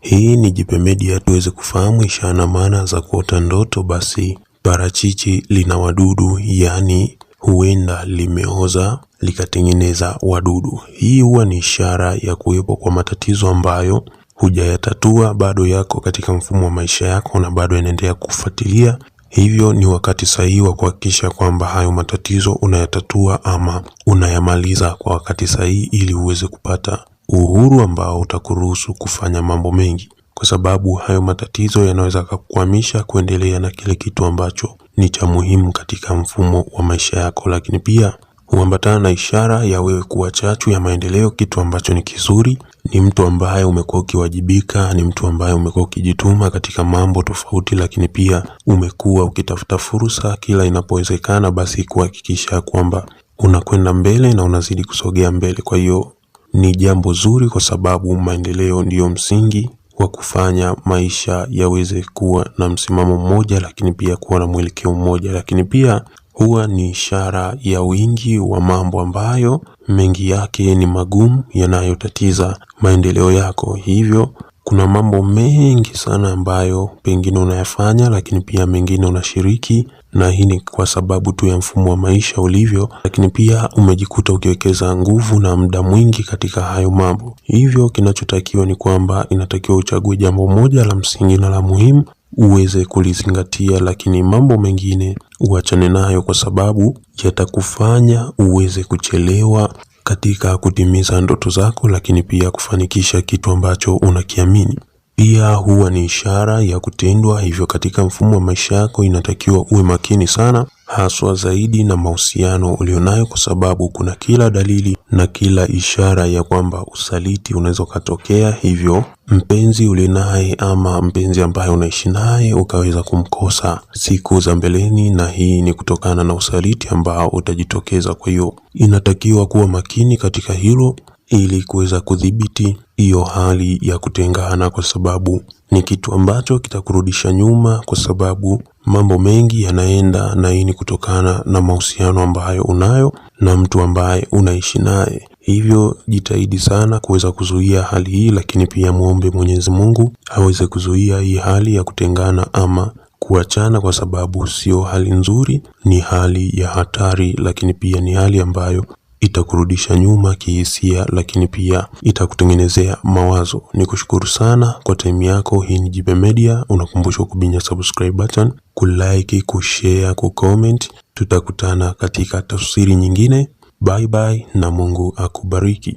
Hii ni Jipe Media tuweze kufahamu ishara na maana za kuota ndoto. Basi parachichi lina wadudu, yani huenda limeoza likatengeneza wadudu. Hii huwa ni ishara ya kuwepo kwa matatizo ambayo hujayatatua, bado yako katika mfumo wa maisha yako na bado yanaendelea kufuatilia. Hivyo ni wakati sahihi wa kuhakikisha kwamba hayo matatizo unayatatua ama unayamaliza kwa wakati sahihi, ili uweze kupata uhuru ambao utakuruhusu kufanya mambo mengi, kwa sababu hayo matatizo yanaweza kukukwamisha kuendelea na kile kitu ambacho ni cha muhimu katika mfumo wa maisha yako. Lakini pia huambatana na ishara ya wewe kuwa chachu ya maendeleo, kitu ambacho ni kizuri. Ni mtu ambaye umekuwa ukiwajibika, ni mtu ambaye umekuwa ukijituma katika mambo tofauti, lakini pia umekuwa ukitafuta fursa kila inapowezekana, basi kuhakikisha kwamba unakwenda mbele na unazidi kusogea mbele. Kwa hiyo ni jambo zuri, kwa sababu maendeleo ndiyo msingi wa kufanya maisha yaweze kuwa na msimamo mmoja, lakini pia kuwa na mwelekeo mmoja. Lakini pia huwa ni ishara ya wingi wa mambo ambayo mengi yake ni magumu, yanayotatiza maendeleo yako. Hivyo kuna mambo mengi sana ambayo pengine unayafanya, lakini pia mengine unashiriki, na hii ni kwa sababu tu ya mfumo wa maisha ulivyo, lakini pia umejikuta ukiwekeza nguvu na muda mwingi katika hayo mambo. Hivyo kinachotakiwa ni kwamba inatakiwa uchague jambo moja la msingi na la muhimu uweze kulizingatia, lakini mambo mengine uachane nayo, kwa sababu yatakufanya uweze kuchelewa katika kutimiza ndoto zako, lakini pia kufanikisha kitu ambacho unakiamini. Pia huwa ni ishara ya kutendwa. Hivyo katika mfumo wa maisha yako inatakiwa uwe makini sana, haswa zaidi na mahusiano ulionayo, kwa sababu kuna kila dalili na kila ishara ya kwamba usaliti unaweza kutokea. Hivyo mpenzi ulionaye ama mpenzi ambaye unaishi naye ukaweza kumkosa siku za mbeleni, na hii ni kutokana na usaliti ambao utajitokeza. Kwa hiyo inatakiwa kuwa makini katika hilo, ili kuweza kudhibiti hiyo hali ya kutengana, kwa sababu ni kitu ambacho kitakurudisha nyuma, kwa sababu mambo mengi yanaenda, na hii ni kutokana na mahusiano ambayo unayo na mtu ambaye unaishi naye. Hivyo jitahidi sana kuweza kuzuia hali hii, lakini pia muombe Mwenyezi Mungu aweze kuzuia hii hali ya kutengana ama kuachana, kwa sababu sio hali nzuri, ni hali ya hatari, lakini pia ni hali ambayo itakurudisha nyuma kihisia, lakini pia itakutengenezea mawazo. Nikushukuru sana kwa time yako. Hii ni Jipe Media. Unakumbushwa kubinya subscribe button, kulike, kushare, kucomment. Tutakutana katika tafsiri nyingine. Bye bye na Mungu akubariki.